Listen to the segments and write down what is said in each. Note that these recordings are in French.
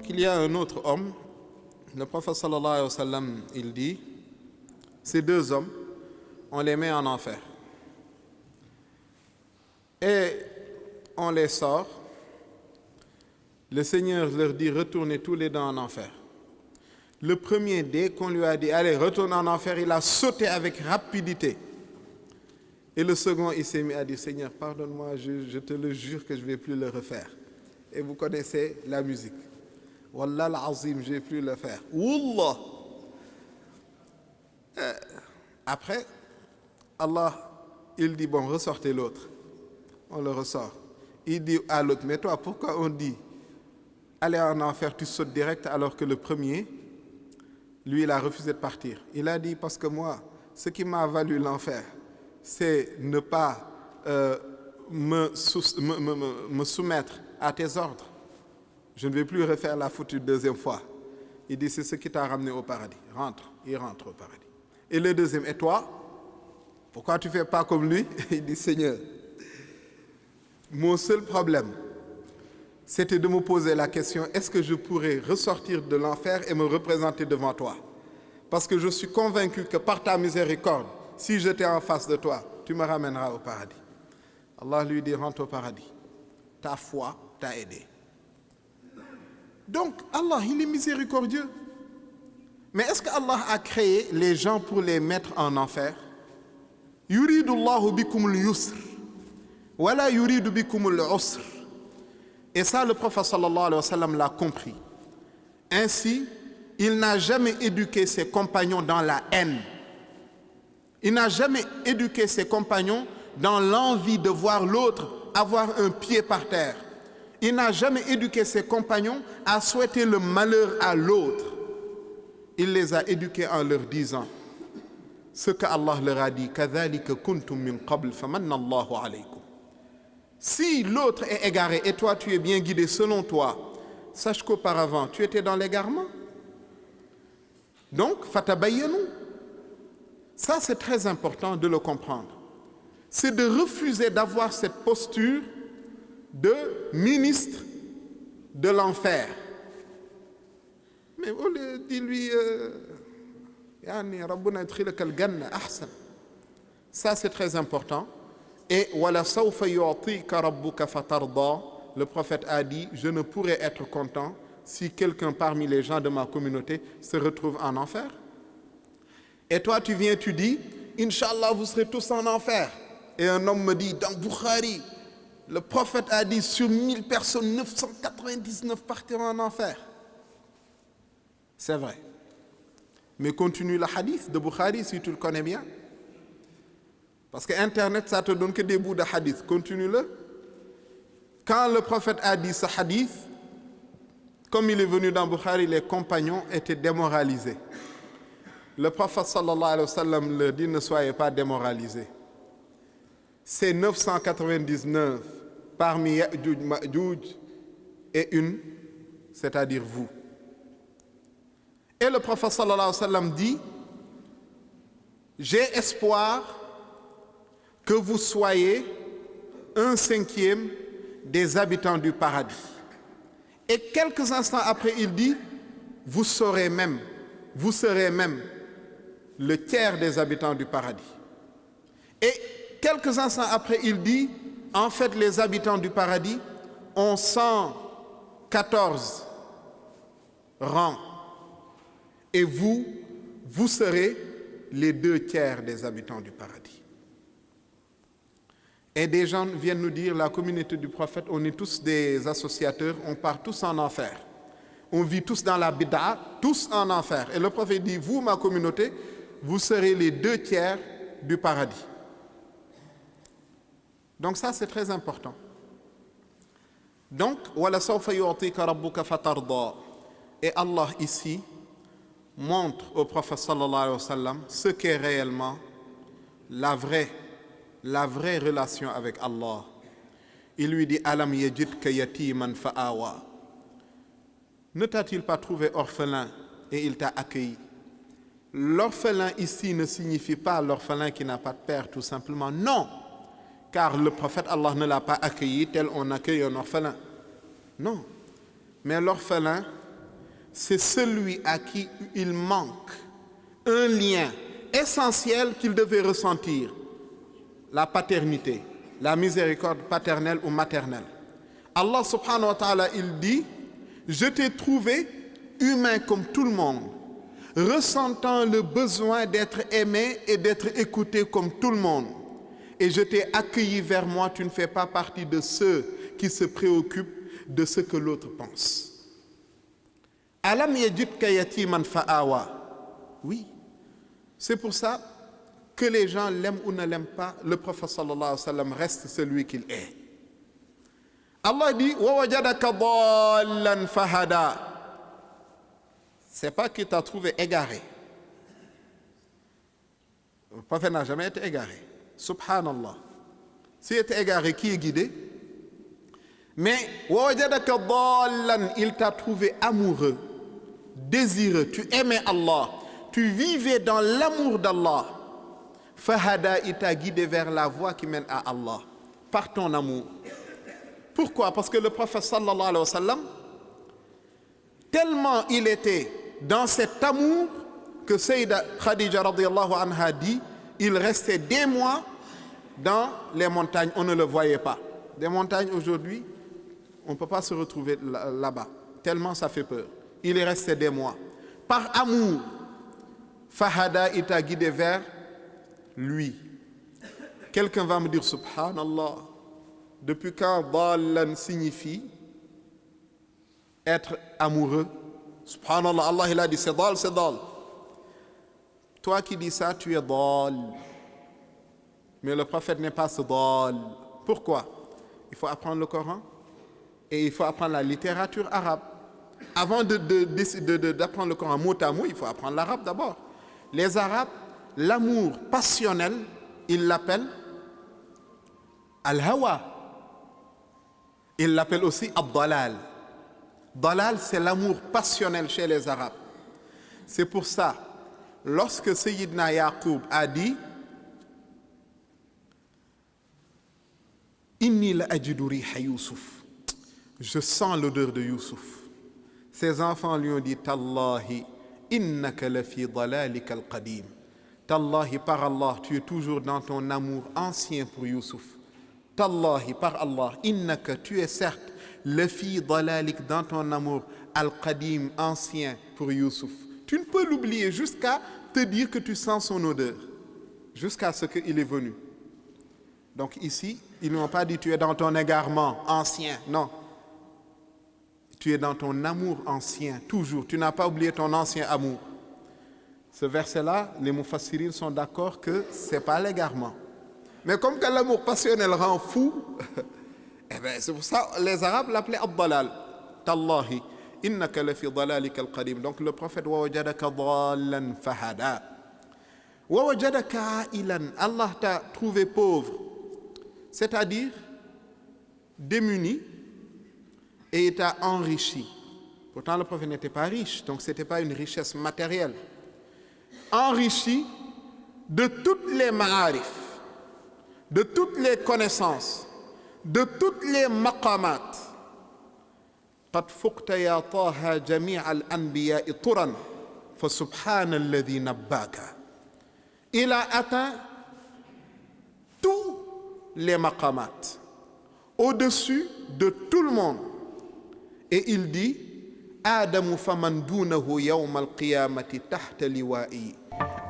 Donc il y a un autre homme, le prophète sallallahu alayhi wa sallam, il dit, ces deux hommes, on les met en enfer. Et on les sort. Le Seigneur leur dit, retournez tous les deux en enfer. Le premier, dès qu'on lui a dit, allez, retourne en enfer, il a sauté avec rapidité. Et le second, il s'est mis à dire, Seigneur, pardonne-moi, je te le jure que je ne vais plus le refaire. Et vous connaissez la musique. Wallah al-azim, je ne vais plus le faire. Wallah. Après, Allah, il dit, bon, ressortez l'autre. On le ressort. Il dit à l'autre, mais toi, pourquoi on dit, allez en enfer, tu sautes direct, alors que le premier, lui, il a refusé de partir. Il a dit, parce que moi, ce qui m'a valu l'enfer, c'est ne pas me soumettre à tes ordres. Je ne vais plus refaire la faute une deuxième fois. Il dit, c'est ce qui t'a ramené au paradis. Rentre, il rentre au paradis. Et le deuxième, et toi, pourquoi tu ne fais pas comme lui? Il dit, Seigneur, mon seul problème, c'était de me poser la question, est-ce que je pourrais ressortir de l'enfer et me représenter devant toi? Parce que je suis convaincu que par ta miséricorde, si j'étais en face de toi, tu me ramèneras au paradis. Allah lui dit, rentre au paradis. Ta foi t'a aidé. Donc, Allah, il est miséricordieux. Mais est-ce qu'Allah a créé les gens pour les mettre en enfer? Yuridu Allahu bikumul yusr. Wala yuridu bikumul usr. Et ça, le prophète sallallahu alayhi wa sallam l'a compris. Ainsi, il n'a jamais éduqué ses compagnons dans la haine. Il n'a jamais éduqué ses compagnons dans l'envie de voir l'autre avoir un pied par terre. Il n'a jamais éduqué ses compagnons à souhaiter le malheur à l'autre. Il les a éduqués en leur disant ce que Allah leur a dit, كَذَلِكَ كُنْتُم مِّن قَبْلِ فَمَنَّ اللَّهُ عَلَيْكُمْ. Si l'autre est égaré et toi tu es bien guidé selon toi, sache qu'auparavant tu étais dans l'égarement. Donc, fatabayyanu. Ça c'est très important de le comprendre. C'est de refuser d'avoir cette posture de ministre de l'enfer. Mais on lui dit lui, ça c'est très important. Et le prophète a dit, je ne pourrais être content si quelqu'un parmi les gens de ma communauté se retrouve en enfer. Et toi tu viens, tu dis, Inch'Allah vous serez tous en enfer. Et un homme me dit, dans Bukhari, le prophète a dit, sur 1000 personnes, 999 partiront en enfer. C'est vrai. Mais continue le hadith de Bukhari si tu le connais bien. Parce que Internet, ça te donne que des bouts de hadith. Continue-le. Quand le prophète a dit ce hadith, comme il est venu dans Bukhari, les compagnons étaient démoralisés. Le prophète sallallahu alayhi wa sallam leur dit, ne soyez pas démoralisés. C'est 999 parmi Ya'juj, Ma'juj et une, c'est-à-dire vous. Et le prophète sallallahu alayhi wa sallam dit, j'ai espoir que vous soyez 1/5 des habitants du paradis. Et quelques instants après, il dit, vous serez même le tiers des habitants du paradis. Et quelques instants après, il dit, en fait, les habitants du paradis ont 114 rangs. Et vous serez les 2/3 des habitants du paradis. Et des gens viennent nous dire, la communauté du prophète, on est tous des associateurs, on part tous en enfer. On vit tous dans la bid'a, tous en enfer. Et le prophète dit, vous, ma communauté, vous serez les 2/3 du paradis. Donc ça, c'est très important. Donc, et Allah ici montre au prophète sallallahu alayhi wa sallam ce qu'est réellement la vraie relation avec Allah. Il lui dit, Alam yajidka yatiman fa'awa. Ne t'a-t-il pas trouvé orphelin et il t'a accueilli? L'orphelin ici ne signifie pas l'orphelin qui n'a pas de père, tout simplement. Non, car le prophète Allah ne l'a pas accueilli tel on accueille un orphelin. Non, mais l'orphelin c'est celui à qui il manque un lien essentiel qu'il devait ressentir, la paternité, la miséricorde paternelle ou maternelle. Allah subhanahu wa ta'ala, il dit, je t'ai trouvé humain comme tout le monde, ressentant le besoin d'être aimé et d'être écouté comme tout le monde. Et je t'ai accueilli vers moi, tu ne fais pas partie de ceux qui se préoccupent de ce que l'autre pense. Alam yajidka yatiman fa'awa. Oui, c'est pour ça que les gens l'aiment ou ne l'aiment pas, le prophète sallallahu alayhi wa sallam reste celui qu'il est. Allah dit wa wajadaka dallan fahada. C'est pas qu'il t'a trouvé égaré. Le prophète n'a jamais été égaré. Subhanallah. S'il était égaré, qui est guidé? Mais wa wajadaka dallan, il t'a trouvé amoureux, désireux, tu aimais Allah, tu vivais dans l'amour d'Allah. Fahada, il t'a guidé vers la voie qui mène à Allah, par ton amour. Pourquoi? Parce que le prophète sallallahu alayhi wa sallam, tellement il était dans cet amour que Sayyida Khadija radiyallahu anha dit, il restait des mois dans les montagnes, on ne le voyait pas. Des montagnes aujourd'hui, on ne peut pas se retrouver là-bas, tellement ça fait peur. Il est resté des mois. Par amour, Fahada, il t'a guidé vers lui. Quelqu'un va me dire, subhanallah, depuis quand Dallan signifie être amoureux? Subhanallah, Allah il a dit, c'est Dal, c'est Dal. Toi qui dis ça, tu es Dal. Mais le prophète n'est pas ce Dal. Pourquoi? Il faut apprendre le Coran et il faut apprendre la littérature arabe. Avant d'apprendre le Coran mot à mot, il faut apprendre l'arabe d'abord. Les Arabes, l'amour passionnel, ils l'appellent al-hawa. Ils l'appellent aussi ad-dalal. Dalal, c'est l'amour passionnel chez les Arabes. C'est pour ça, lorsque Sayyidina Yaqub a dit Inni la ajidu riha Youssouf, je sens l'odeur de Youssouf. Ses enfants lui ont dit Tallahi, innaka lafi dalalika al-qadim. Tallahi, par Allah, tu es toujours dans ton amour ancien pour Youssouf. Tallahi, par Allah, innaka, tu es certes lafi dalalik, dans ton amour al-qadim, ancien pour Youssouf. Tu ne peux l'oublier jusqu'à te dire que tu sens son odeur, jusqu'à ce qu'il est venu. Donc ici, ils n'ont pas dit tu es dans ton égarement ancien, non. Tu es dans ton amour ancien, toujours. Tu n'as pas oublié ton ancien amour. Ce verset-là, les mufassirin sont d'accord que ce n'est pas l'égarement. Mais comme que l'amour passionnel rend fou, eh bien, c'est pour ça que les Arabes l'appelaient Ad-Dalal. Tallahi, innaka lafi dalalika al-qadim. Donc le prophète, wa wajadaka dallan fahada. Wa wajadaka ailan. Allah t'a trouvé pauvre, c'est-à-dire démuni, et il t'a enrichi. Pourtant, le prophète n'était pas riche, donc ce n'était pas une richesse matérielle. Enrichi de toutes les ma'arif, de toutes les connaissances, de toutes les maqamat. قد فقت يا طه جميع الأنبياء طرا فسبحان الذي نباك. Il a atteint tous les maqamat, au-dessus de tout le monde. Et il dit Adam faman dunahu yawm al-qiyamati tahta liwa'i.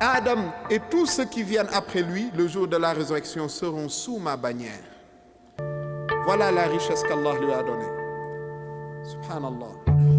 Adam et tous ceux qui viennent après lui, le jour de la résurrection, seront sous ma bannière. Voilà la richesse qu'Allah lui a donnée. Subhanallah.